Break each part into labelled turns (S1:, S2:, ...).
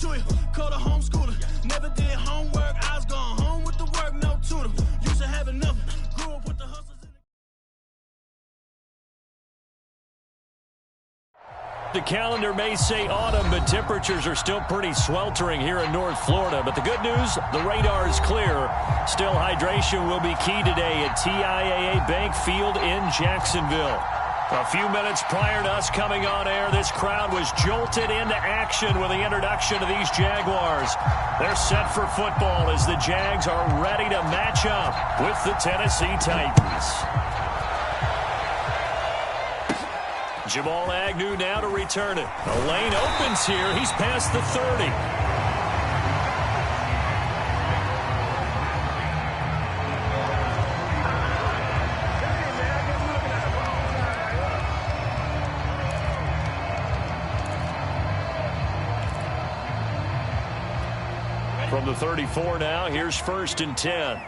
S1: to you. Called a homeschooler. Never did homework. I was going home with the work, no tutor. Used to have enough. Grew up with the hustlers.
S2: The calendar may say autumn, but temperatures are still pretty sweltering here in North Florida. But the good news, the radar is clear. Still, hydration will be key today at TIAA Bank Field in Jacksonville. A few minutes prior to us coming on air, this crowd was jolted into action with the introduction of these Jaguars. They're set for football as the Jags are ready to match up with the Tennessee Titans. Jamal Agnew now to return it. The lane opens here. He's past the 30. From the 34 now, here's 1st and 10.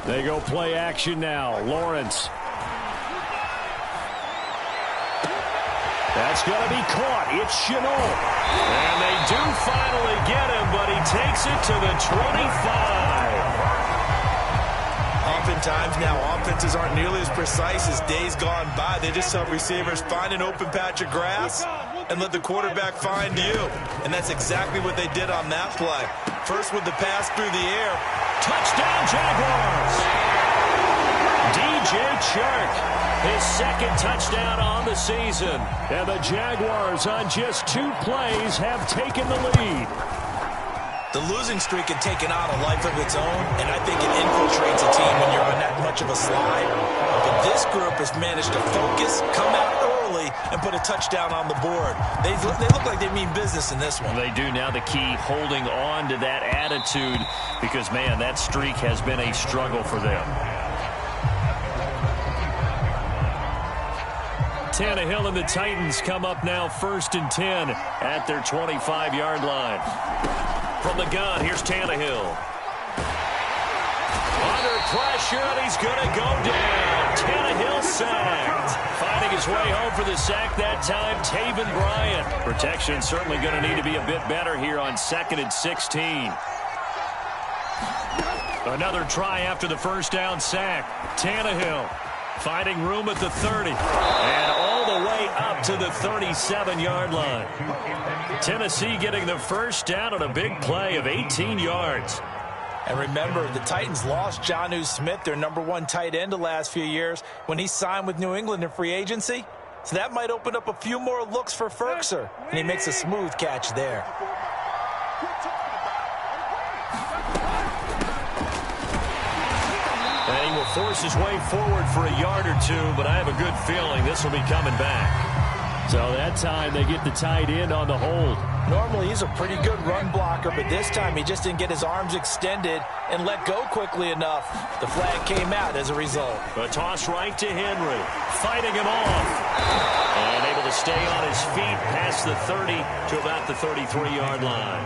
S2: They go play action now. Lawrence. That's going to be caught. It's Chenault. And they do finally get him, but he takes it to the 25.
S3: Oftentimes now, offenses aren't nearly as precise as days gone by. They just help receivers find an open patch of grass and let the quarterback find you. And that's exactly what they did on that play. First with the pass through the air.
S2: Touchdown, Jaguars! DJ Chark, his second touchdown on the season. And the Jaguars, on just 2 plays, have taken the lead.
S3: The losing streak had taken on a life of its own, and I think it infiltrates a team when you're on that much of a slide. But this group has managed to focus, come out early, and put a touchdown on the board. They look like they mean business in this one.
S2: They do now. The key, holding on to that attitude, because, man, that streak has been a struggle for them. Tannehill and the Titans come up now 1st and 10 at their 25-yard line. From the gun, here's Tannehill. Under pressure, and he's going to go down. Tannehill sacked. Finding his way home for the sack that time, Taven Bryan. Protection certainly going to need to be a bit better here on 2nd and 16. Another try after the first down sack. Tannehill finding room at the 30. And all the way up to the 37-yard line. Tennessee getting the first down on a big play of 18 yards.
S3: And remember, the Titans lost Jonnu Smith, their #1 tight end the last few years, when he signed with New England in free agency. So that might open up a few more looks for Ferkser. And he makes a smooth catch there.
S2: And he will force his way forward for a yard or two, but I have a good feeling this will be coming back. So that time they get the tight end on the hold.
S3: Normally he's a pretty good run blocker, but this time he just didn't get his arms extended and let go quickly enough. The flag came out as a result.
S2: A toss right to Henry, fighting him off. And able to stay on his feet past the 30 to about the 33-yard line.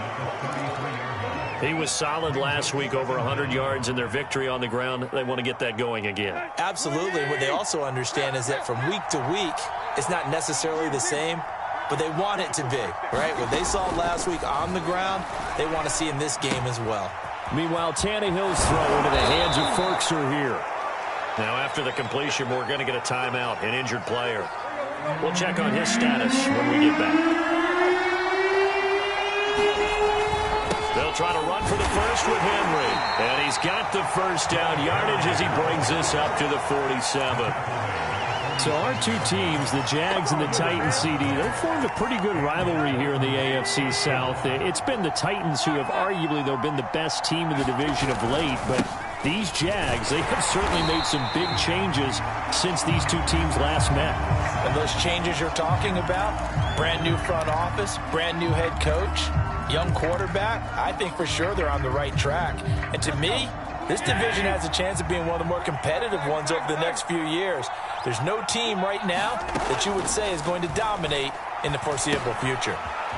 S2: He was solid last week, over 100 yards in their victory on the ground. They want to get that going again.
S3: Absolutely. What they also understand is that from week to week, it's not necessarily the same, but they want it to be, right? What they saw last week on the ground, they want to see in this game as well.
S2: Meanwhile, Tannehill's throw into the hands of Ferkser here. Now, after the completion, we're going to get a timeout, an injured player. We'll check on his status when we get back. They'll try to run for the first with Henry. And he's got the first down yardage as he brings this up to the 47. So our 2 teams, the Jags and the Titans, CD, they've formed a pretty good rivalry here in the AFC South. It's been the Titans who have arguably, though, been the best team in the division of late. But these Jags, they have certainly made some big changes since these 2 teams last met.
S3: And those changes you're talking about, brand new front office, brand new head coach, young quarterback, I think for sure they're on the right track. And to me, this division has a chance of being one of the more competitive ones over the next few years. There's no team right now that you would say is going to dominate in the foreseeable future.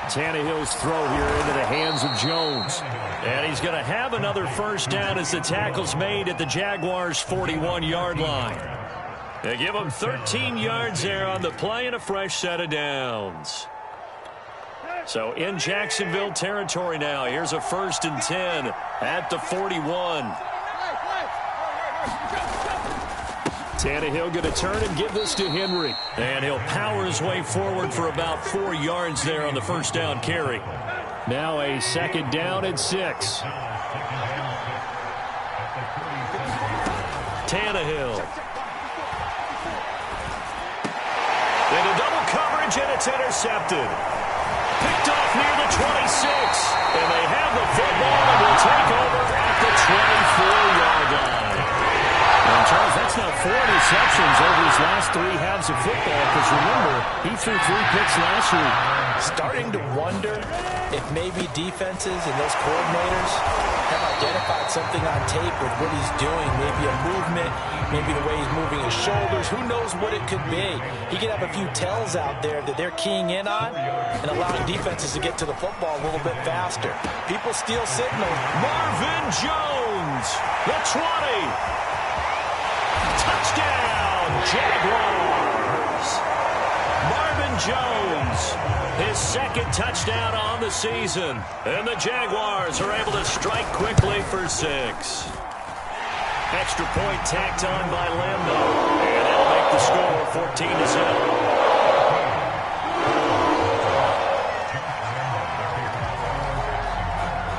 S2: Tannehill's throw here into the hands of Jones. And he's going to have another first down as the tackle's made at the Jaguars' 41-yard line. They give him 13 yards there on the play and a fresh set of downs. So in Jacksonville territory now. Here's a 1st and 10 at the 41. Tannehill going to turn and give this to Henry. And he'll power his way forward for about 4 yards there on the first down carry. Now a 2nd down and 6. Tannehill. Into double coverage, and it's intercepted. Picked off near the 26. And they have the football and will take over at the 24-yard line. And Charles, that's now 4 interceptions over his last 3 halves of football. Because remember, he threw 3 picks last week.
S3: Starting to wonder if maybe defenses and those coordinators have identified something on tape with what he's doing. Maybe a movement, maybe the way he's moving his shoulders. Who knows what it could be? He could have a few tells out there that they're keying in on and allowing defenses to get to the football a little bit faster. People steal signals.
S2: Marvin Jones, the 20. Touchdown, Jaguars. Marvin Jones, his 2nd touchdown on the season. And the Jaguars are able to strike quickly for 6. Extra point tacked on by Lambo. And that'll make the score 14-7.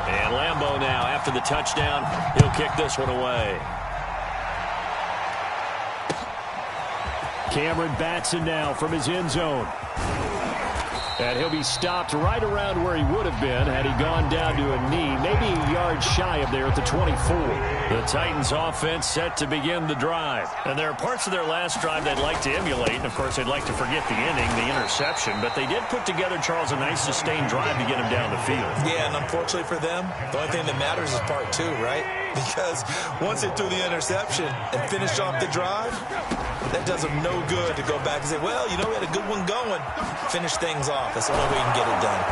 S2: And Lambo now, after the touchdown, he'll kick this one away. Cameron Batson now from his end zone. And he'll be stopped right around where he would have been had he gone down to a knee, maybe a yard shy of there at the 24. The Titans offense set to begin the drive. And there are parts of their last drive they'd like to emulate. And, of course, they'd like to forget the inning, the interception. But they did put together, Charles, a nice sustained drive to get him down the field.
S3: Yeah, and unfortunately for them, the only thing that matters is part 2, right? Because once they threw the interception and finished off the drive, that does them no good to go back and say, well, you know, we had a good one going. Finish things off. That's the only way you can get it done.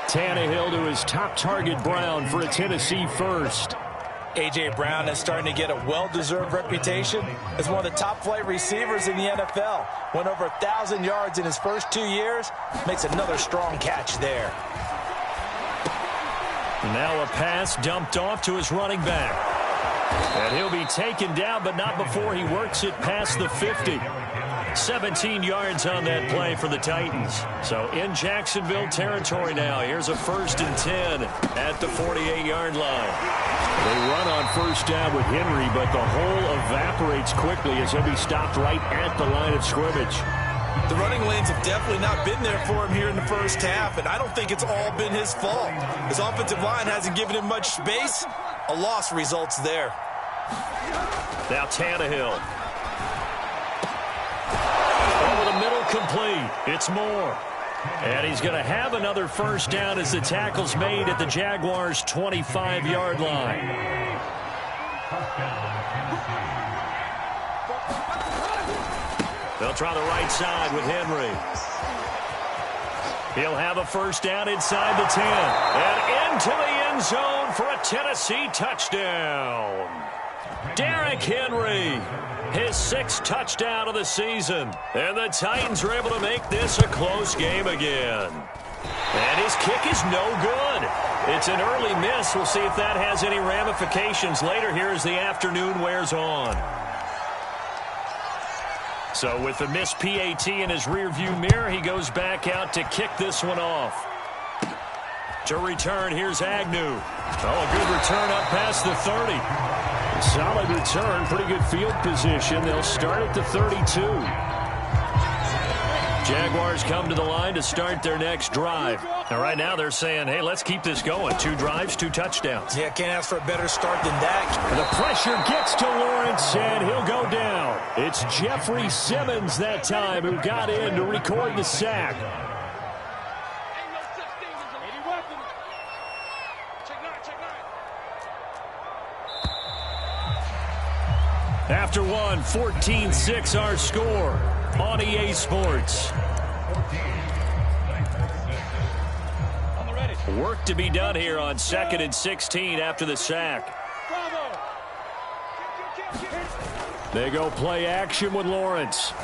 S2: Tannehill to his top target, Brown, for a Tennessee first.
S3: A.J. Brown is starting to get a well-deserved reputation as one of the top-flight receivers in the NFL. Went over 1,000 yards in his first 2 years. Makes another strong catch there.
S2: Now a pass dumped off to his running back. And he'll be taken down, but not before he works it past the 50. 17 yards on that play for the Titans. So in Jacksonville territory now. Here's a 1st and 10 at the 48-yard line. They run on first down with Henry, but the hole evaporates quickly as he'll be stopped right at the line of scrimmage.
S3: The running lanes have definitely not been there for him here in the first half, and I don't think it's all been his fault. His offensive line hasn't given him much space. A loss results there.
S2: Now Tannehill. Over the middle, complete. It's Moore. And he's going to have another first down as the tackle's made at the Jaguars' 25-yard line. They'll try the right side with Henry. He'll have a first down inside the 10. And into the end zone for a Tennessee touchdown. Derrick Henry, his 6th touchdown of the season. And the Titans are able to make this a close game again. And his kick is no good. It's an early miss. We'll see if that has any ramifications later here as the afternoon wears on. So with the missed PAT in his rearview mirror, he goes back out to kick this one off. To return, here's Agnew. Oh, a good return up past the 30. Solid return, pretty good field position. They'll start at the 32. Jaguars come to the line to start their next drive. Now, right now they're saying, hey, let's keep this going. 2 drives, 2 touchdowns.
S3: Yeah, can't ask for a better start than that.
S2: And the pressure gets to Lawrence, and he'll go down. It's Jeffrey Simmons that time who got in to record the sack. After one, 14-6 our score on EA Sports. Work to be done here on 2nd and 16 after the sack. They go play action with Lawrence.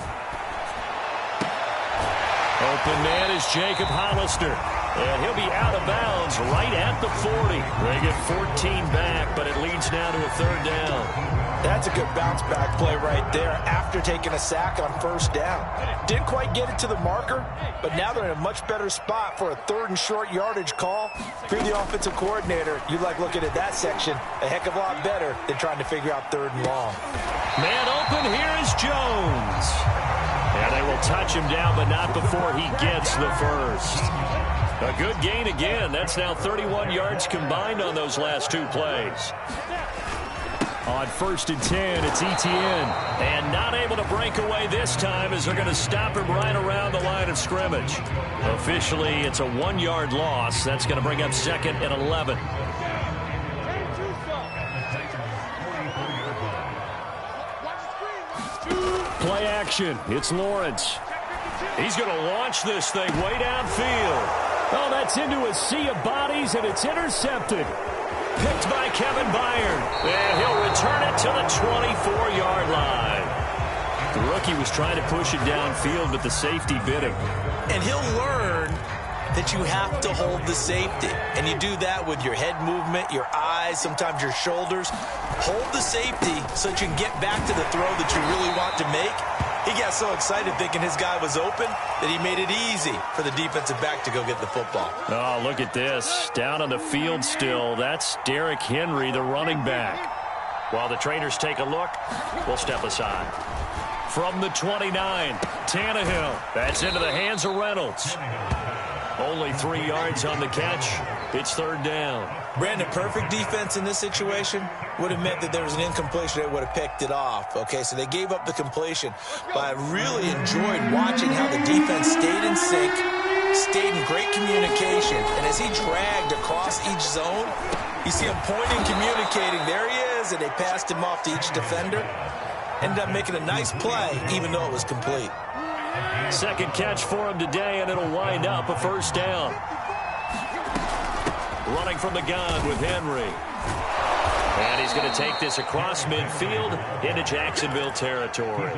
S2: Open man is Jacob Hollister. And he'll be out of bounds right at the 40. They get 14 back, but it leads now to a third down.
S3: That's a good bounce back play right there after taking a sack on first down. Didn't quite get it to the marker, but now they're in a much better spot for a third and short yardage call. If you're the offensive coordinator, you like looking at that section a heck of a lot better than trying to figure out third and long.
S2: Man open, here is Jones. And they will touch him down, but not before he gets the first. A good gain again. That's now 31 yards combined on those last two plays. On 1st and 10, it's Etienne. And not able to break away this time as they're going to stop him right around the line of scrimmage. Officially, it's a 1-yard loss. That's going to bring up 2nd and 11. Play action. It's Lawrence. He's going to launch this thing way downfield. Oh, that's into a sea of bodies, and it's intercepted. Picked by Kevin Byard. And he'll return it to the 24-yard line. The rookie was trying to push it downfield, but the safety bit him.
S3: And he'll learn that you have to hold the safety. And you do that with your head movement, your eyes, sometimes your shoulders. Hold the safety so that you can get back to the throw that you really want to make. He got so excited thinking his guy was open that he made it easy for the defensive back to go get the football. Oh,
S2: look at this. Down on the field still. That's Derrick Henry, the running back. While the trainers take a look, we'll step aside. From the 29, Tannehill. That's into the hands of Reynolds. Only 3 yards on the catch. It's third down.
S3: Brandon, perfect defense in this situation would have meant that there was an incompletion. They would have picked it off. Okay, so they gave up the completion. But I really enjoyed watching how the defense stayed in sync, stayed in great communication. And as he dragged across each zone, you see him pointing, communicating. There he is, and they passed him off to each defender. Ended up making a nice play, even though it was complete.
S2: Second catch for him today, and it'll wind up a first down. Running from the gun with Henry. And he's going to take this across midfield into Jacksonville territory.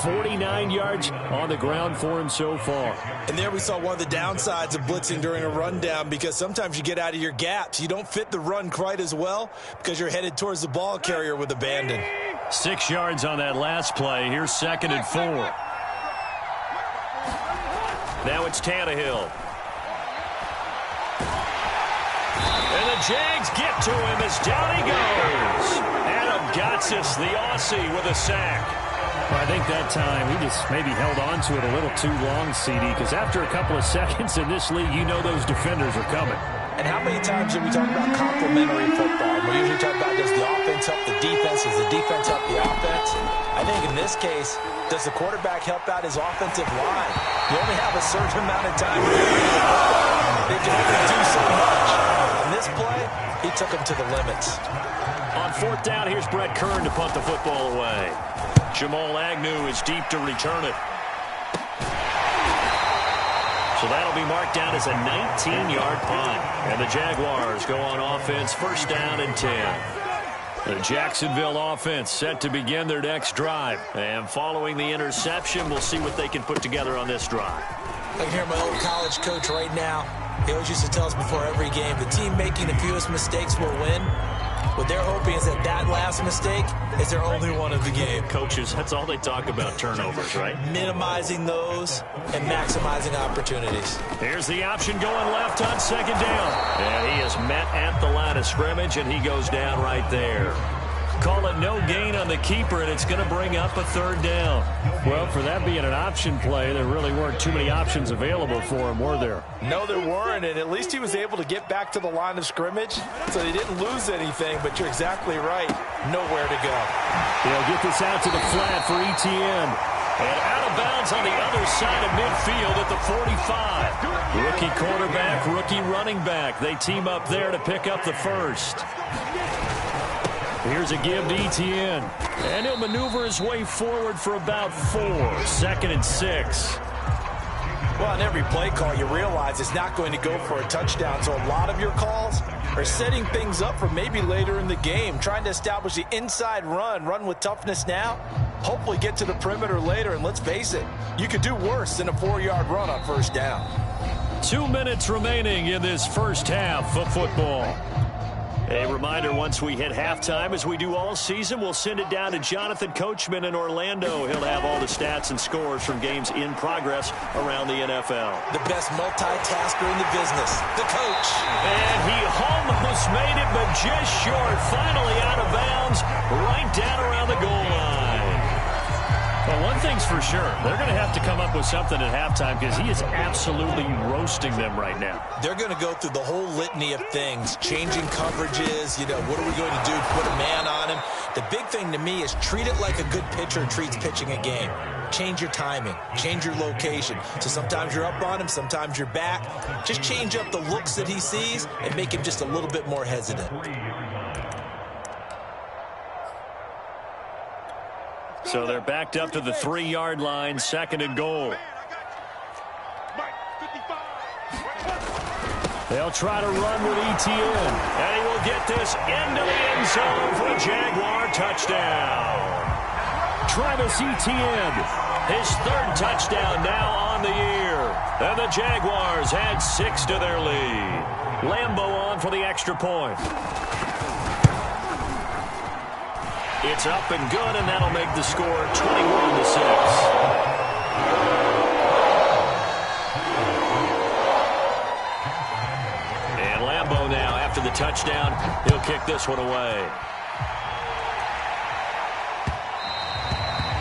S2: 49 yards on the ground for him so far.
S3: And there we saw one of the downsides of blitzing during a rundown, because sometimes you get out of your gaps. You don't fit the run quite as well because you're headed towards the ball carrier with abandon.
S2: 6 yards on that last play. Here's 2nd and 4. Now it's Tannehill. And the Jags get to him as down he goes. Adam Gotsis, the Aussie, with a sack.
S4: Well, I think that time he just maybe held on to it a little too long, CD, because after a couple of seconds in this league, you know those defenders are coming.
S3: And how many times do we talk about complementary football? We usually talk about, does the offense help the defense? Does the defense help the offense? I think in this case, does the quarterback help out his offensive line? You only have a certain amount of time to they can only do so much. On this play, he took him to the limits.
S2: On 4th down, here's Brett Kern to punt the football away. Jamal Agnew is deep to return it. So that'll be marked down as a 19-yard punt. And the Jaguars go on offense, first down and 10. The Jacksonville offense set to begin their next drive. And following the interception, we'll see what they can put together on this drive.
S3: I can hear my old college coach right now. He always used to tell us before every game, the team making the fewest mistakes will win. What they're hoping is that that last mistake is their only one of the game.
S2: Coaches, that's all they talk about, turnovers, right?
S3: Minimizing those and maximizing opportunities.
S2: Here's the option going left on 2nd down. And he is met at the line of scrimmage, and he goes down right there. Call it no gain on the keeper, and it's going to bring up a third down.
S4: Well, for that being an option play, there really weren't too many options available for him, were there?
S3: No, there weren't, and at least he was able to get back to the line of scrimmage, so they didn't lose anything, but you're exactly right. Nowhere to go.
S4: They'll get this out to the flat for Etienne.
S2: And out of bounds on the other side of midfield at the 45. Rookie quarterback, rookie running back. They team up there to pick up the first. Here's a give to Etienne. And he'll maneuver his way forward for about 4. 2nd and 6.
S3: Well, on every play call, you realize it's not going to go for a touchdown. So a lot of your calls, or setting things up for maybe later in the game, trying to establish the inside run with toughness now, hopefully get to the perimeter later, and let's face it, you could do worse than a 4-yard run on first down.
S2: 2 minutes remaining in this first half of football. A reminder, once we hit halftime, as we do all season, we'll send it down to Jonathan Coachman in Orlando. He'll have all the stats and scores from games in progress around the NFL.
S3: The best multitasker in the business, the coach.
S2: And he almost made it, but just short. Finally out of bounds, right down around the goal line. Well, one thing's for sure. They're going to have to come up with something at halftime because he is absolutely roasting them right now.
S3: They're going to go through the whole litany of things, changing coverages, what are we going to do, put a man on him. The big thing to me is treat it like a good pitcher treats pitching a game. Change your timing, change your location. So sometimes you're up on him, sometimes you're back. Just change up the looks that he sees and make him just a little bit more hesitant.
S2: So they're backed up to the 3-yard line, 2nd and goal. They'll try to run with Etienne, and he will get this into the end zone for a Jaguar touchdown. Travis Etienne, his 3rd touchdown now on the year. And the Jaguars add 6 to their lead. Lambeau on for the extra point. It's up and good, and that'll make the score 21-6. And Lambeau now, after the touchdown, he'll kick this one away.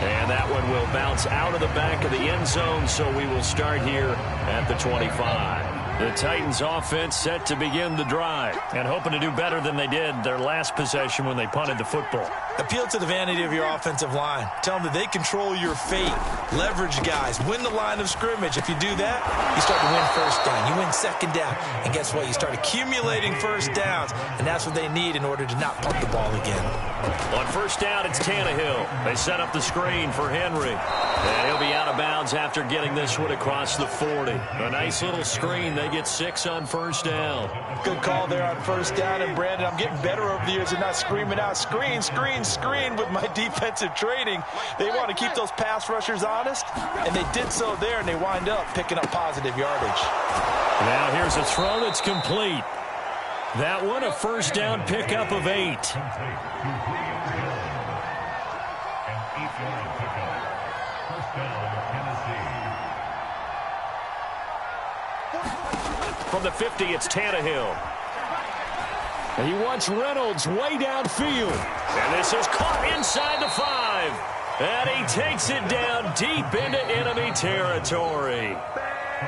S2: And that one will bounce out of the back of the end zone, so we will start here at the 25. The Titans offense set to begin the drive and hoping to do better than they did their last possession when they punted the football.
S3: Appeal to the vanity of your offensive line. Tell them that they control your fate. Leverage guys. Win the line of scrimmage. If you do that, you start to win first down. You win 2nd down. And guess what? You start accumulating first downs. And that's what they need in order to not pump the ball again.
S2: On first down, it's Tannehill. They set up the screen for Henry. And he'll be out of bounds after getting this one across the 40. A nice little screen. They get 6 on first down.
S3: Good call there on first down. And, Brandon, I'm getting better over the years and not screaming out, screen, screen, screen with my defensive training. They want to keep those pass rushers honest, and they did so there, and they wind up picking up positive yardage.
S2: Now here's a throw that's complete. That one, a first down pickup of 8. From the 50, it's Tannehill. And he wants Reynolds way downfield. And this is caught inside the 5. And he takes it down deep into enemy territory.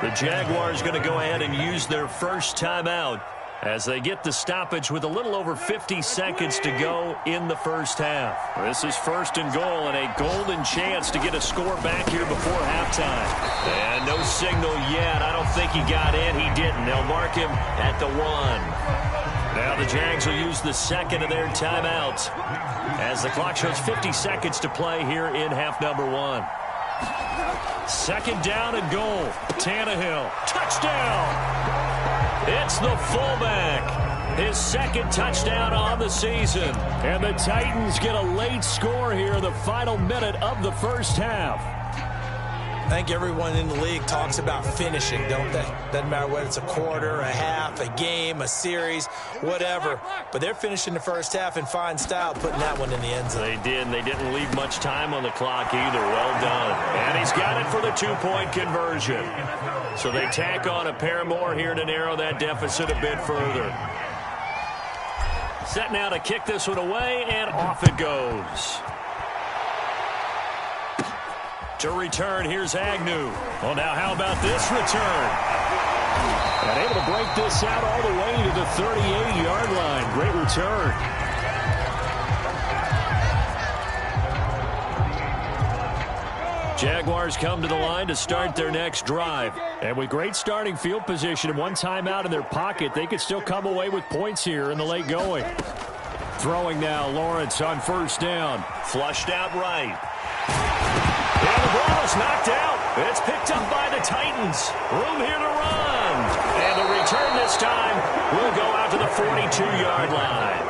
S2: The Jaguars going to go ahead and use their first timeout as they get the stoppage with a little over 50 seconds to go in the first half. This is 1st and goal and a golden chance to get a score back here before halftime. And no signal yet. I don't think he got in. He didn't. They'll mark him at the 1. Now the Jags will use the 2nd of their timeouts as the clock shows 50 seconds to play here in half number 1. 2nd down and goal. Tannehill. Touchdown! It's the fullback. His 2nd touchdown on the season. And the Titans get a late score here in the final minute of the first half.
S3: I think everyone in the league talks about finishing, don't they? Doesn't matter whether it's a quarter, a half, a game, a series, whatever. But they're finishing the first half in fine style, putting that one in the end zone.
S2: They did, and they didn't leave much time on the clock either. Well done. And he's got it for the 2-point conversion. So they tack on a pair more here to narrow that deficit a bit further. Set now to kick this one away, and off it goes. To return, here's Agnew. Well, now how about this return? And able to break this out all the way to the 38-yard line. Great return. Jaguars come to the line to start their next drive. And with great starting field position and one timeout in their pocket, they could still come away with points here in the late going. Throwing now, Lawrence on first down. Flushed out right. And the ball is knocked out. It's picked up by the Titans. Room here to run. And the return this time will go out to the 42-yard line.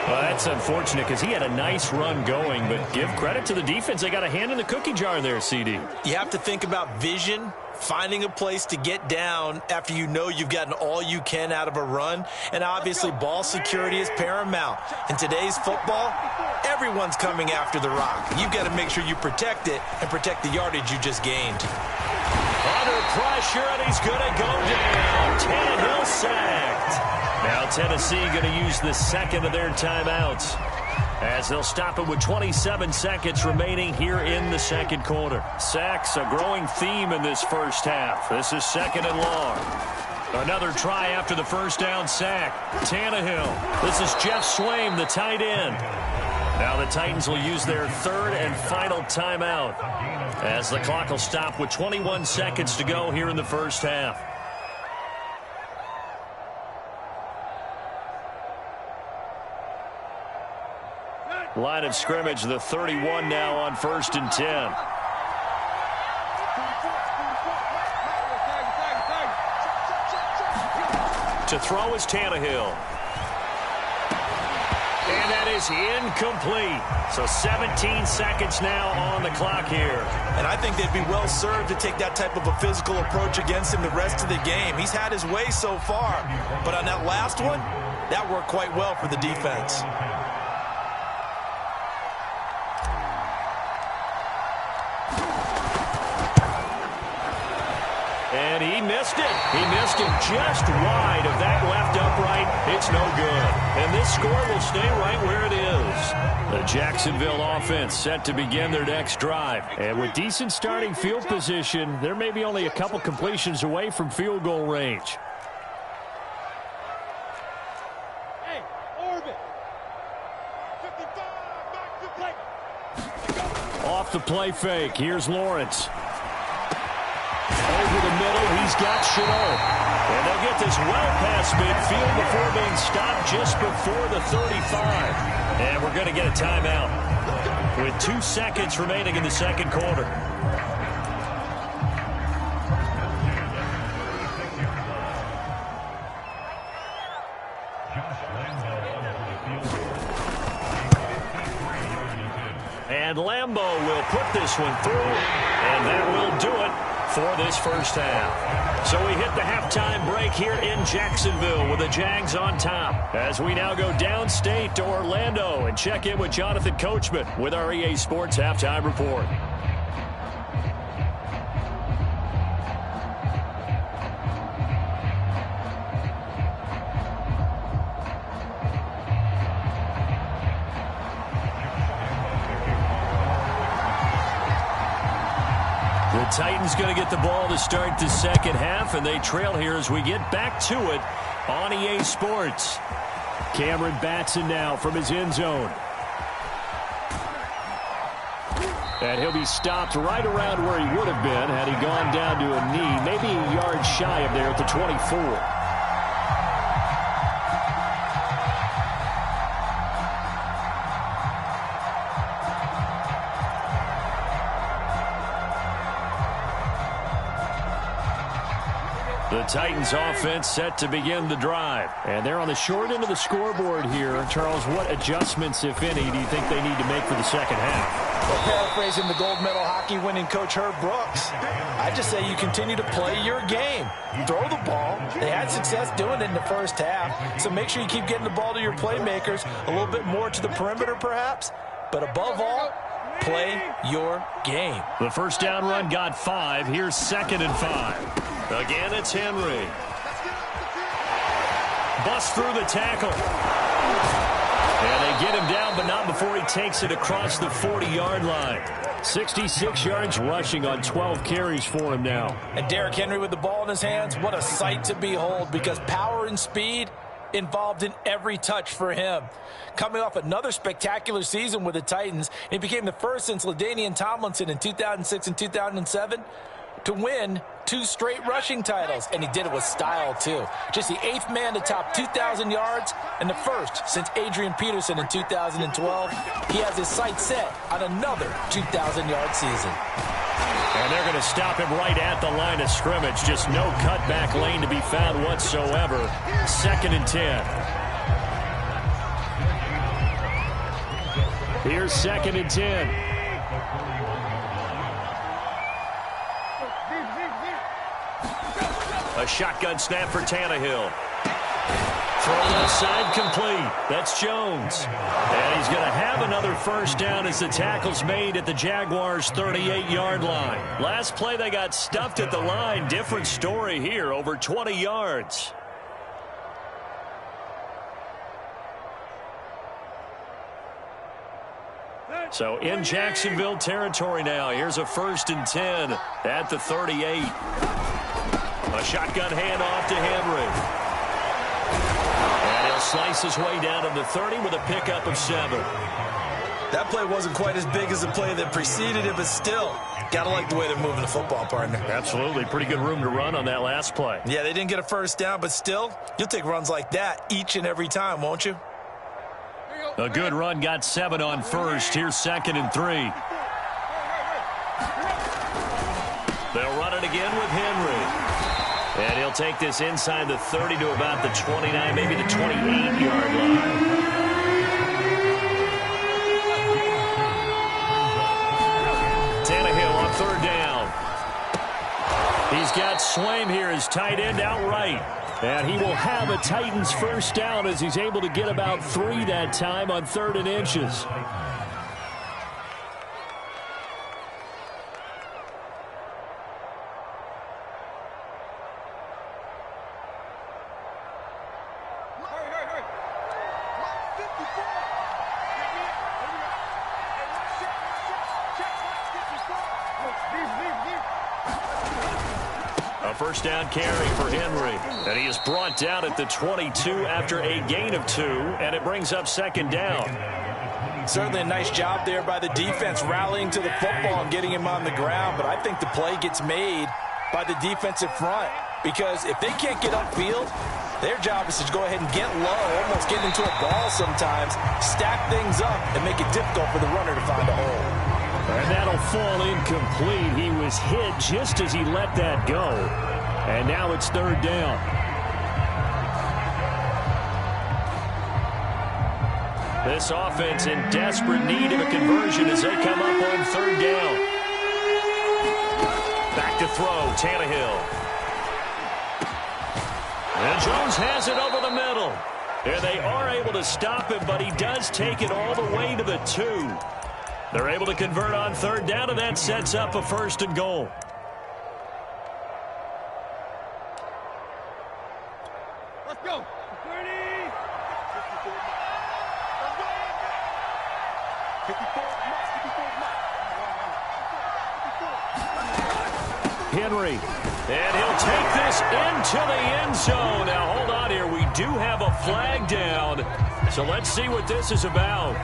S2: Well, that's unfortunate because he had a nice run going, but give credit to the defense. They got a hand in the cookie jar there, CD.
S3: You have to think about vision, finding a place to get down after you know you've gotten all you can out of a run, and obviously ball security is paramount. In today's football, everyone's coming after the rock. You've got to make sure you protect it and protect the yardage you just gained.
S2: Under pressure, and he's going to go down. Tannehill sacked. Now Tennessee going to use the second of their timeouts as they'll stop it with 27 seconds remaining here in the second quarter. Sacks, a growing theme in this first half. This is second and long. Another try after the first down sack. Tannehill. This is Jeff Swaim, the tight end. Now the Titans will use their third and final timeout as the clock will stop with 21 seconds to go here in the first half. Line of scrimmage, the 31 now on 1st and 10. To throw is Tannehill. And that is incomplete. So 17 seconds now on the clock here.
S3: And I think they'd be well served to take that type of a physical approach against him the rest of the game. He's had his way so far. But on that last one, that worked quite well for the defense.
S2: And he missed it. He missed it just wide of that left upright. It's no good. And this score will stay right where it is. The Jacksonville offense set to begin their next drive. And with decent starting field position, they're maybe only a couple completions away from field goal range.
S1: Hey, Orbit. 55, back to play.
S2: Off the play fake. Here's Lawrence. Over the middle, he's got Shenault. And they'll get this well past midfield before being stopped just before the 35. And we're going to get a timeout with 2 seconds remaining in the second quarter. And Lambeau will put this one through, and that will do it for this first half. So we hit the halftime break here in Jacksonville with the Jags on top. As we now go downstate to Orlando and check in with Jonathan Coachman with our EA Sports Halftime Report. The Titans going to get the ball to start the second half, and they trail here as we get back to it on EA Sports. Cameron Batson now from his end zone. And he'll be stopped right around where he would have been had he gone down to a knee, maybe a yard shy of there at the 24. The Titans offense set to begin the drive. And they're on the short end of the scoreboard here. Charles, what adjustments, if any, do you think they need to make for the second half?
S3: Well, paraphrasing the gold medal hockey winning coach Herb Brooks, I just say you continue to play your game. Throw the ball. They had success doing it in the first half. So make sure you keep getting the ball to your playmakers, a little bit more to the perimeter perhaps. But above all, play your game.
S2: The first down run got 5. Here's 2nd and 5. Again, it's Henry. Bust through the tackle. And they get him down, but not before he takes it across the 40-yard line. 66 yards rushing on 12 carries for him now.
S3: And Derrick Henry with the ball in his hands, what a sight to behold, because power and speed involved in every touch for him. Coming off another spectacular season with the Titans, he became the first since LaDainian Tomlinson in 2006 and 2007 to win 2 straight rushing titles, and he did it with style too. Just the 8th man to top 2,000 yards and the first since Adrian Peterson in 2012. He has his sights set on another 2,000-yard season.
S2: And they're going to stop him right at the line of scrimmage. Just no cutback lane to be found whatsoever. 2nd and 10. Here's 2nd and 10. A shotgun snap for Tannehill. Throw left side complete. That's Jones. And he's going to have another first down as the tackle's made at the Jaguars' 38-yard line. Last play they got stuffed at the line. Different story here, over 20 yards. So in Jacksonville territory now. Here's a 1st and 10 at the 38. A shotgun handoff to Henry. And he'll slice his way down to the 30 with a pickup of 7.
S3: That play wasn't quite as big as the play that preceded it, but still, gotta like the way they're moving the football, partner.
S2: Absolutely. Pretty good room to run on that last play.
S3: Yeah, they didn't get a first down, but still, you'll take runs like that each and every time, won't you?
S2: A good run, got 7 on first. Here's 2nd and 3. They'll run it again with Henry. And he'll take this inside the 30 to about the 29, maybe the 28-yard line. Tannehill on 3rd down. He's got Swaim here as tight end outright. And he will have a Titans first down as he's able to get about 3 that time on 3rd and inches. First down carry for Henry. And he is brought down at the 22 after a gain of 2, and it brings up 2nd down.
S3: Certainly a nice job there by the defense rallying to the football and getting him on the ground, but I think the play gets made by the defensive front because if they can't get upfield, their job is to go ahead and get low, almost get into a ball sometimes, stack things up, and make it difficult for the runner to find a hole.
S2: And that'll fall incomplete. He was hit just as he let that go. And now it's 3rd down. This offense in desperate need of a conversion as they come up on 3rd down. Back to throw, Tannehill. And Jones has it over the middle. And they are able to stop him, but he does take it all the way to the 2. They're able to convert on 3rd down, and that sets up a 1st and goal.
S1: Let's go. 30. 54.
S2: Henry. And he'll take this into the end zone. Now, hold on here. We do have a flag down. So let's see what this is about.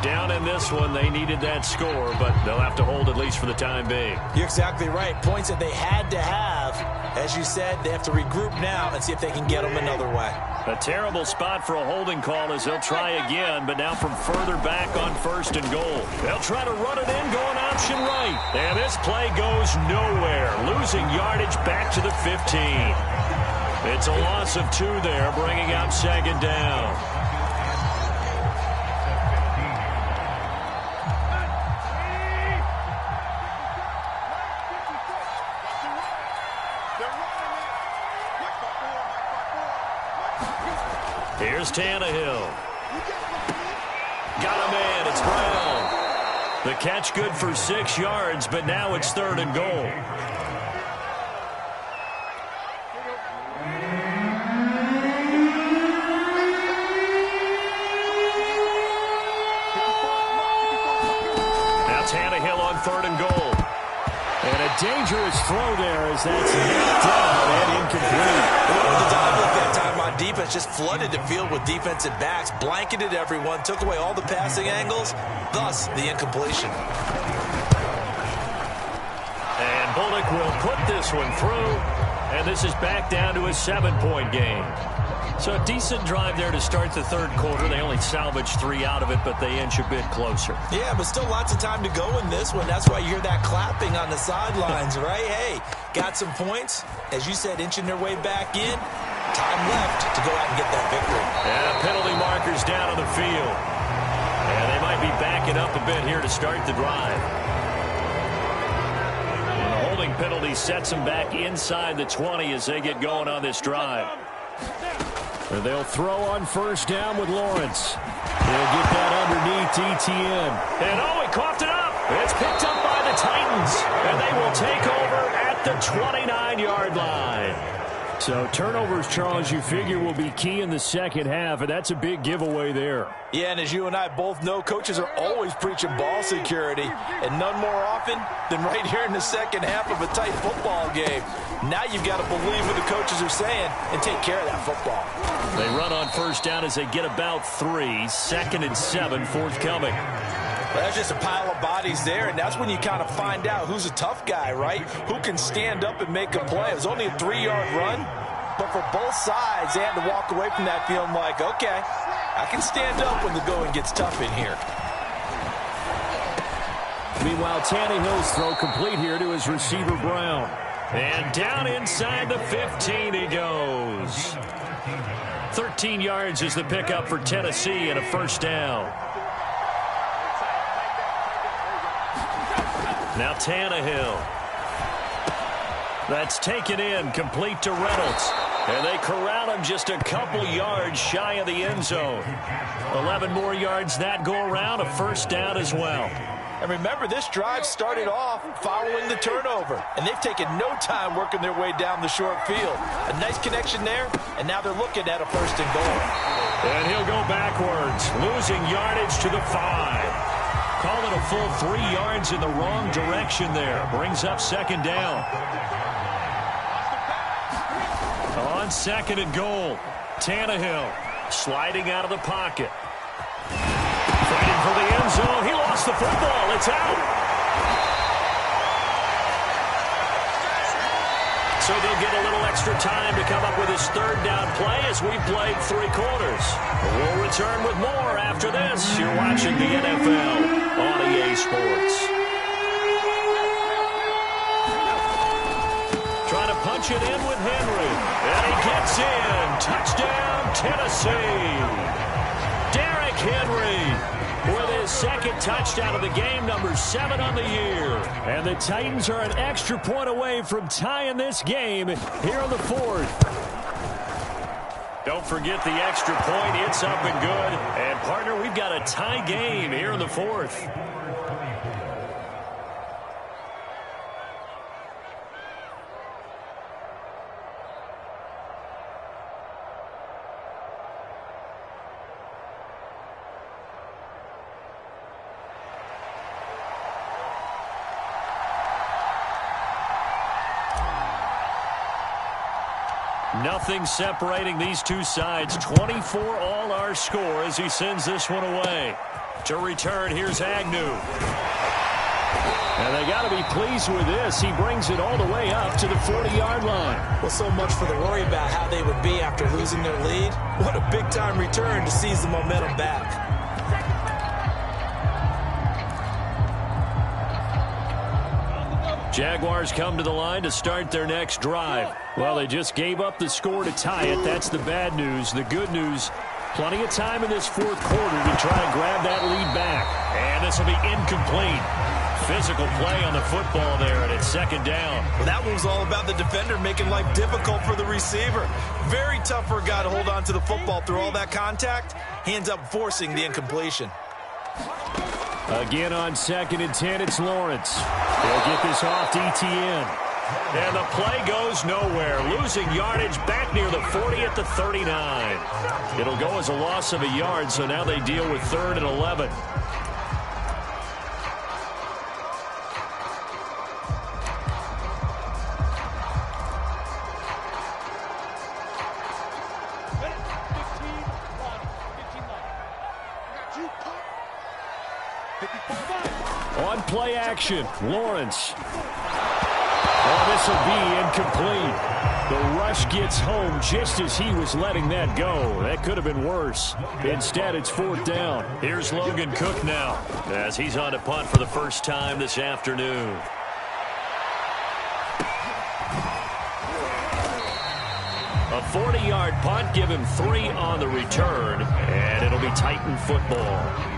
S2: Down in this one, they needed that score, but they'll have to hold at least for the time being.
S3: You're exactly right. Points that they had to have. As you said, they have to regroup now and see if they can get them another way.
S2: A terrible spot for a holding call as they'll try again, but now from further back on 1st and goal. They'll try to run it in, going option right. And this play goes nowhere, losing yardage back to the 15. It's a loss of 2 there, bringing up 2nd down. Here's Tannehill. Got a man. It's Brown. The catch good for 6 yards, but now it's 3rd and goal. Now Tannehill on 3rd and goal. And a dangerous throw there as that's knocked down and incomplete.
S3: The dive look that time on defense just flooded the field with defensive backs, blanketed everyone, took away all the passing angles, thus the incompletion.
S2: And Bullock will put this one through. And this is back down to a 7-point game. So a decent drive there to start the third quarter. They only salvaged 3 out of it, but they inch a bit closer.
S3: Yeah, but still lots of time to go in this one. That's why you hear that clapping on the sidelines, right? Hey, got some points. As you said, inching their way back in. Time left to go out and get that victory.
S2: And penalty markers down on the field. And they might be backing up a bit here to start the drive. And the holding penalty sets them back inside the 20 as they get going on this drive. And they'll throw on first down with Lawrence. He'll get that underneath Etienne. And oh, he coughed it up. It's picked up by the Titans. And they will take over at the 29-yard line. So turnovers, Charles, you figure will be key in the second half, and that's a big giveaway there.
S3: Yeah, and as you and I both know, coaches are always preaching ball security, and none more often than right here in the second half of a tight football game. Now you've got to believe what the coaches are saying and take care of that football.
S2: They run on first down as they get about 3. 2nd and 7 forthcoming.
S3: Well, that's just a pile of bodies there, and that's when you kind of find out who's a tough guy, right? Who can stand up and make a play. It was only a 3-yard run, but for both sides, they had to walk away from that feeling like, okay, I can stand up when the going gets tough in here.
S2: Meanwhile, Tannehill's throw complete here to his receiver, Brown. And down inside the 15 he goes. 13 yards is the pickup for Tennessee and a first down. Now Tannehill. That's taken in, complete to Reynolds. And they corral him just a couple yards shy of the end zone. 11 more yards that go around, a first down as well.
S3: And remember, this drive started off following the turnover. And they've taken no time working their way down the short field. A nice connection there, and now they're looking at a first and goal.
S2: And he'll go backwards, losing yardage to the 5. Call it a full 3 yards in the wrong direction there. Brings up second down. On 2nd and goal, Tannehill sliding out of the pocket. Fighting for the end zone. He lost the football. It's out. So they'll get a little extra time to come up with his third down play as we played 3 quarters. We'll return with more after this. You're watching the NFL on EA Sports. Trying to punch it in with Henry. And he gets in. Touchdown, Tennessee. Derrick Henry with his second touchdown of the game, number 7 on the year. And the Titans are an extra point away from tying this game here in the 4th. Don't forget the extra point. It's up and good. And, partner, we've got a tie game here in the 4th. Nothing separating these two sides. 24 all our score as he sends this one away. To return, here's Agnew. And they got to be pleased with this. He brings it all the way up to the 40-yard line.
S3: Well, so much for the worry about how they would be after losing their lead. What a big-time return to seize the momentum back.
S2: Jaguars come to the line to start their next drive. Well, they just gave up the score to tie it. That's the bad news. The good news, plenty of time in this 4th quarter to try and grab that lead back. And this will be incomplete. Physical play on the football there, and it's second down.
S3: Well, that one was all about the defender making life difficult for the receiver. Very tough for a guy to hold on to the football through all that contact. He ends up forcing the incompletion.
S2: Again on 2nd and 10, it's Lawrence. They'll get this off to Etienne. And the play goes nowhere. Losing yardage back near the 40 at the 39. It'll go as a loss of a yard, so now they deal with 3rd and 11. On play action, Lawrence. Oh, This will be incomplete. The rush gets home just as he was letting that go. That could have been worse. Instead, it's 4th down. Here's Logan Cook now as he's on to punt for the first time this afternoon. A 40-yard punt, give him 3 on the return, and it'll be Titan football.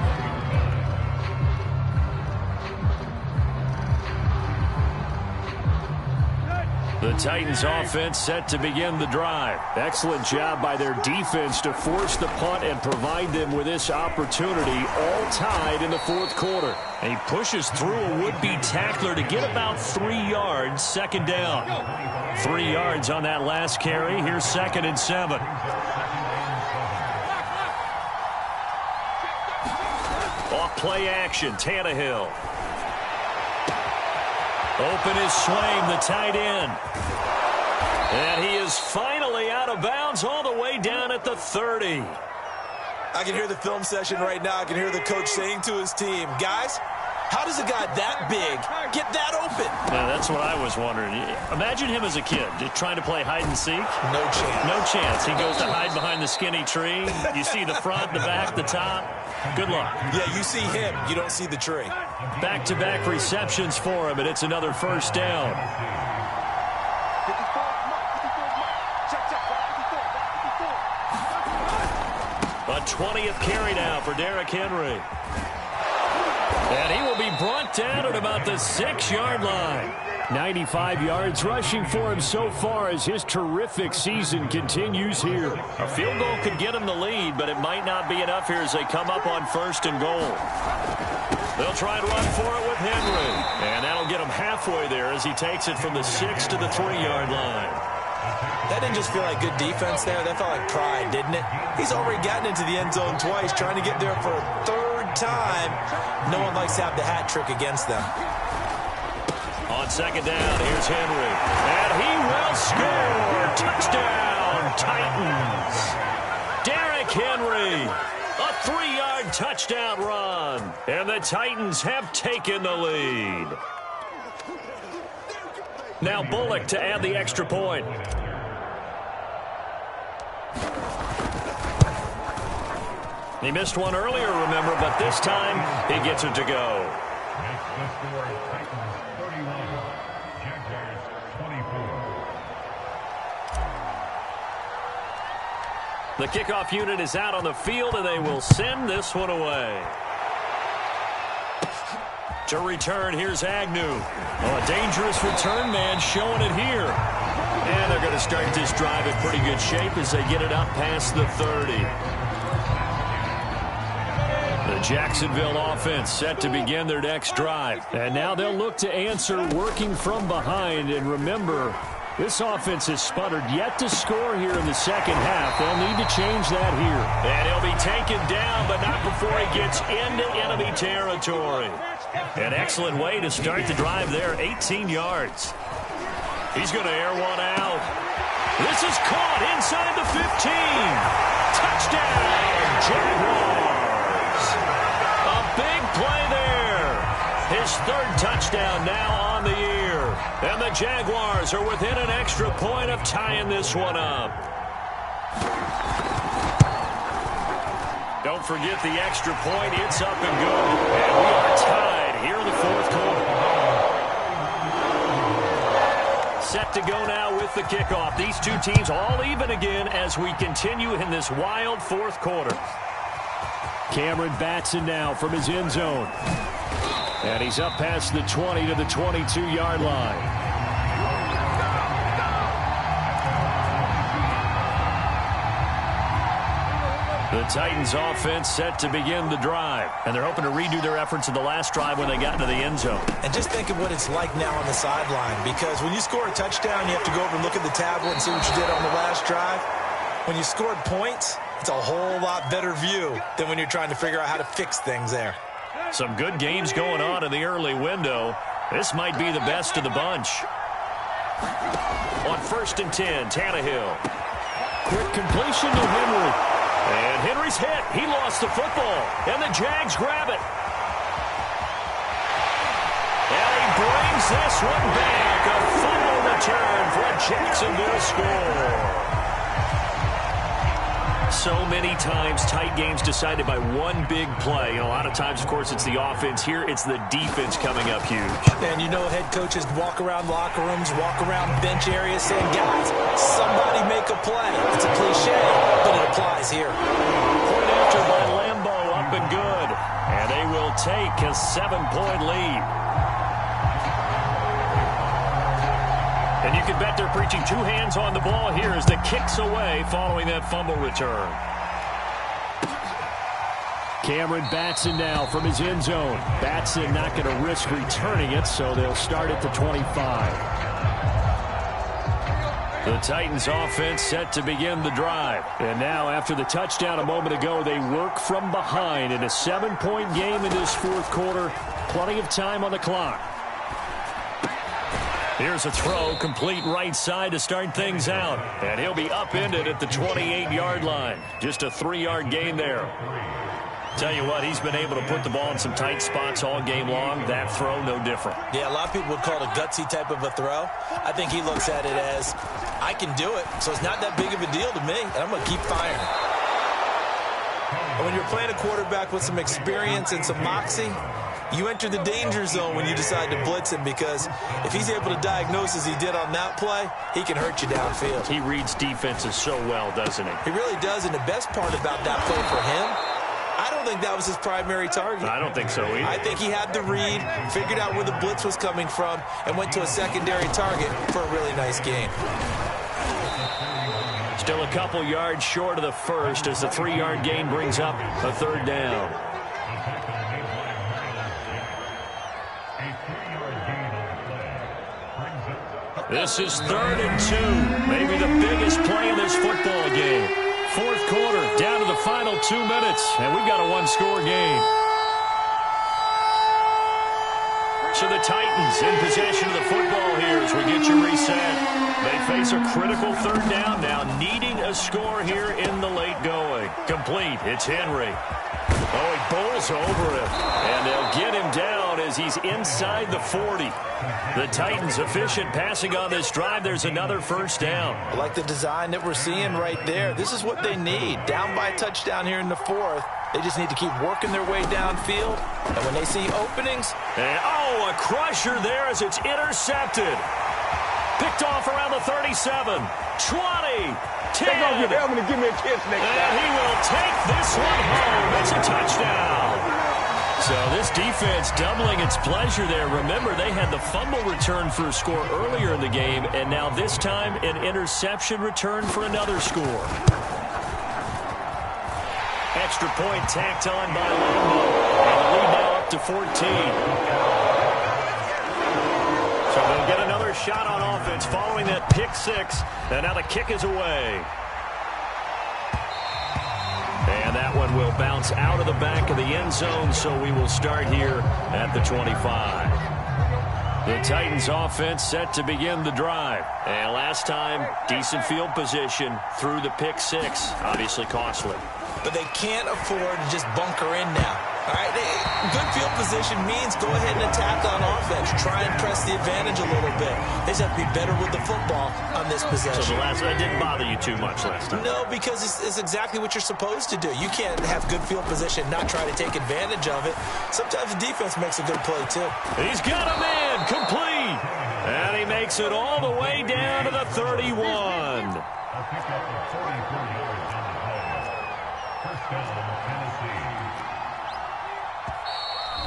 S2: The Titans offense set to begin the drive. Excellent job by their defense to force the punt and provide them with this opportunity, all tied in the 4th quarter. And he pushes through a would-be tackler to get about 3 yards, 2nd down. 3 yards on that last carry. Here's 2nd and 7. Off play action, Tannehill. Open is Swaim, the tight end. And he is finally out of bounds all the way down at the 30.
S3: I can hear the film session right now. I can hear the coach saying to his team, guys, how does a guy that big get that open?
S2: Yeah, that's what I was wondering. Imagine him as a kid trying to play hide and seek.
S3: No chance.
S2: No chance. He goes to hide behind the skinny tree. You see the front, the back, the top. Good luck.
S3: Yeah, you see him. You don't see the tree.
S2: Back-to-back receptions for him, and it's another 1st down. A 20th carry now for Derrick Henry. And he will be brought down at about the 6-yard line. 95 yards rushing for him so far as his terrific season continues here. A field goal could get him the lead, but it might not be enough here as they come up on 1st and goal. They'll try and run for it with Henry. And that'll get him halfway there as he takes it from the 6 to the 3-yard line.
S3: That didn't just feel like good defense there. That felt like pride, didn't it? He's already gotten into the end zone twice, trying to get there for a 3rd time. No one likes to have the hat trick against them.
S2: On 2nd down, here's Henry. And he will score. Touchdown, Titans. Derrick Henry. A 3-yard touchdown run. And the Titans have taken the lead. Now Bullock to add the extra point. He missed one earlier, remember, but this time he gets it to go. The kickoff unit is out on the field, and they will send this one away. To return, here's Agnew. Oh, a dangerous return man showing it here. And they're going to start this drive in pretty good shape as they get it up past the 30. The Jacksonville offense set to begin their next drive. And now they'll look to answer working from behind. And remember, this offense has sputtered yet to score here in the 2nd half. They'll need to change that here. And he'll be taken down, but not before he gets into enemy territory. An excellent way to start the drive there, 18 yards. He's going to air one out. This is caught inside the 15. Touchdown, Jaguars. A big play there. His 3rd touchdown now on the year. And the Jaguars are within an extra point of tying this one up. Don't forget the extra point. It's up and good. And we are tied here in the 4th quarter. Set to go now with the kickoff. These two teams all even again as we continue in this wild 4th quarter. Cameron Batson now from his end zone. And he's up past the 20 to the 22-yard line. The Titans offense set to begin the drive. And they're hoping to redo their efforts in the last drive when they got into the end zone.
S3: And just think of what it's like now on the sideline. Because when you score a touchdown, you have to go over and look at the tablet and see what you did on the last drive. When you scored points, it's a whole lot better view than when you're trying to figure out how to fix things there.
S2: Some good games going on in the early window. This might be the best of the bunch. On 1st and 10, Tannehill. Quick completion to Henry. And Henry's hit. He lost the football. And the Jags grab it. And he brings this one back. A fumble Jacksonville score. So many times tight games decided by one big play. A lot of times, of course, it's the offense. Here, it's the defense coming up huge.
S3: And you know head coaches walk around locker rooms, walk around bench areas saying, guys, somebody make a play. It's a cliche, but it applies here.
S2: Point after by Lambo, up and good. And they will take a 7-point lead. And you can bet they're preaching two hands on the ball here as the kick's away following that fumble return.
S4: Cameron Batson now from his end zone. Batson not going to risk returning it, so they'll start at the 25.
S2: The Titans offense set to begin the drive.
S4: And now after the touchdown a moment ago, they work from behind in a 7-point game in this fourth quarter. Plenty of time on the clock.
S2: Here's a throw, complete right side to start things out. And he'll be upended at the 28-yard line. Just a 3-yard gain there. Tell you what, he's been able to put the ball in some tight spots all game long. That throw, no different.
S3: Yeah, a lot of people would call it a gutsy type of a throw. I think he looks at it as, I can do it, so it's not that big of a deal to me, and I'm going to keep firing. And when you're playing a quarterback with some experience and some moxie, you enter the danger zone when you decide to blitz him, because if he's able to diagnose as he did on that play, he can hurt you downfield.
S2: He reads defenses so well, doesn't he?
S3: He really does, and the best part about that play for him, I don't think that was his primary target.
S2: I don't think so either.
S3: I think he had the read, figured out where the blitz was coming from, and went to a secondary target for a really nice gain.
S2: Still a couple yards short of the first as the 3-yard gain brings up a third down. This is 3rd and 2. Maybe the biggest play in this football game. Fourth quarter, down to the final 2 minutes, and we've got a one-score game. So the Titans in possession of the football here as we get you reset. They face a critical third down now, needing a score here in the late going. Complete, it's Henry. Oh, he bowls over it, and they'll get him down as he's inside the 40. The Titans efficient passing on this drive. There's another first down.
S3: I like the design that we're seeing right there. This is what they need. Down by a touchdown here in the fourth. They just need to keep working their way downfield. And when they see openings.
S2: And, oh, a crusher there as it's intercepted. Picked off around the 37. 20. 10.
S5: Take off your helmet and give me a kiss next time.
S2: And he will take this one home. It's a touchdown. So this defense doubling its pleasure there. Remember, they had the fumble return for a score earlier in the game, and now this time an interception return for another score. Extra point tacked on by Lambo. And the lead now up to 14. So they'll get another shot on offense following that pick six. And now the kick is away. And that one will bounce out of the back of the end zone, so we will start here at the 25. The Titans offense set to begin the drive. And last time, decent field position through the pick six. Obviously costly.
S3: But they can't afford to just bunker in now. All right, good field position means go ahead and attack on offense. Try and press the advantage a little bit. They just have to be better with the football on this possession.
S2: So the last one didn't bother you too much last time?
S3: No, because it's exactly what you're supposed to do. You can't have good field position, not try to take advantage of it. Sometimes the defense makes a good play, too.
S2: He's got him in, complete. And he makes it all the way down to the 31.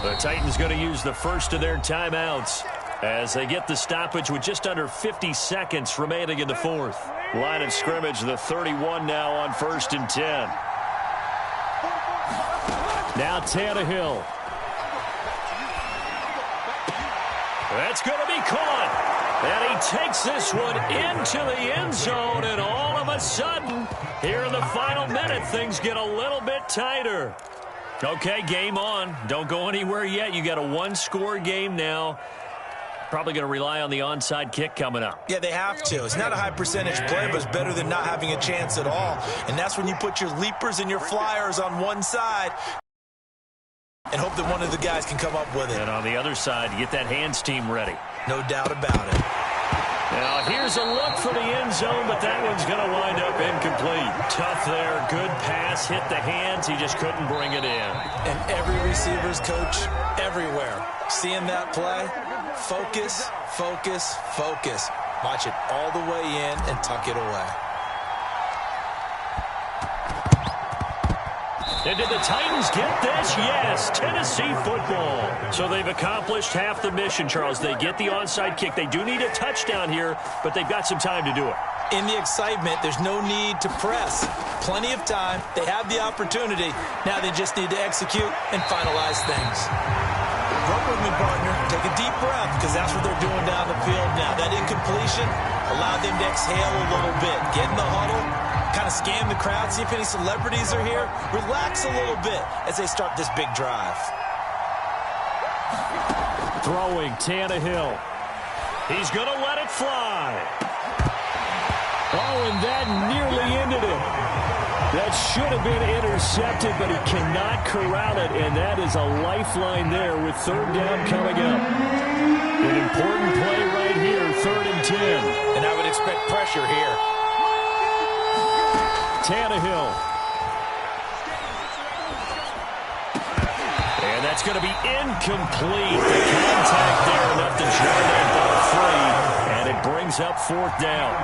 S2: The Titans going to use the first of their timeouts as they get the stoppage with just under 50 seconds remaining in the fourth. Line of scrimmage, the 31 now on 1st and 10.
S4: Now Tannehill.
S2: That's going to be caught. And he takes this one into the end zone, and all of a sudden, here in the final minute, things get a little bit tighter. Okay, game on. Don't go anywhere yet. You got a one-score game now. Probably going to rely on the onside kick coming up.
S3: Yeah, they have to. It's not a high percentage play, but it's better than not having a chance at all. And that's when you put your leapers and your flyers on one side and hope that one of the guys can come up with it.
S2: And on the other side, you get that hands team ready.
S3: No doubt about it.
S2: Now, here Here's a look for the end zone, but that one's going to wind up incomplete. Tough there. Good pass. Hit the hands. He just couldn't bring it in.
S3: And every receiver's coach everywhere. Seeing that play, focus, focus, focus. Watch it all the way in and tuck it away.
S2: And did the Titans get this? Yes, Tennessee football. So they've accomplished half the mission, Charles. They get the onside kick. They do need a touchdown here, but they've got some time to do it.
S3: In the excitement, there's no need to press. Plenty of time. They have the opportunity. Now they just need to execute and finalize things. Work with me, partner. Take a deep breath, because that's what they're doing down the field now. That incompletion allowed them to exhale a little bit. Get in the huddle. Kind of scan the crowd, see if any celebrities are here. Relax a little bit as they start this big drive.
S2: Throwing, Tannehill. He's going to let it fly. Oh, and that nearly ended it. That should have been intercepted, but he cannot corral it, and that is a lifeline there with third down coming up. An important play right here, 3rd and 10.
S3: And I would expect pressure here.
S2: Tannehill. And that's going to be incomplete. The contact there enough to jar that ball free, and it brings up 4th down.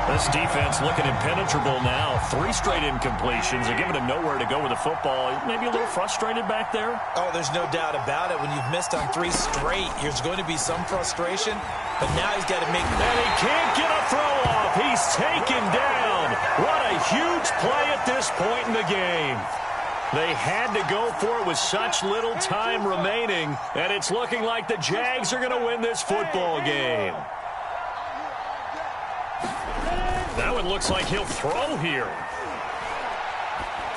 S2: This defense looking impenetrable now. 3 straight incompletions. They're giving him nowhere to go with the football. Maybe a little frustrated back there.
S3: Oh, there's no doubt about it. When you've missed on 3 straight, there's going to be some frustration. But now he's got to make...
S2: And he can't get a throw off. He's taken down. What a huge play at this point in the game. They had to go for it with such little time remaining, and it's looking like the Jags are going to win this football game. That one looks like he'll throw here.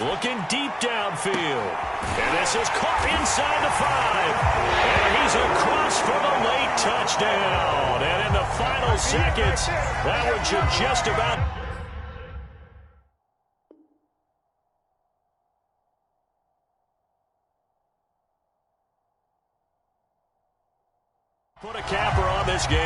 S2: Looking deep downfield. And this is caught inside the 5. And he's across for the late touchdown. And in the final seconds, that one should just about... put a capper on this game.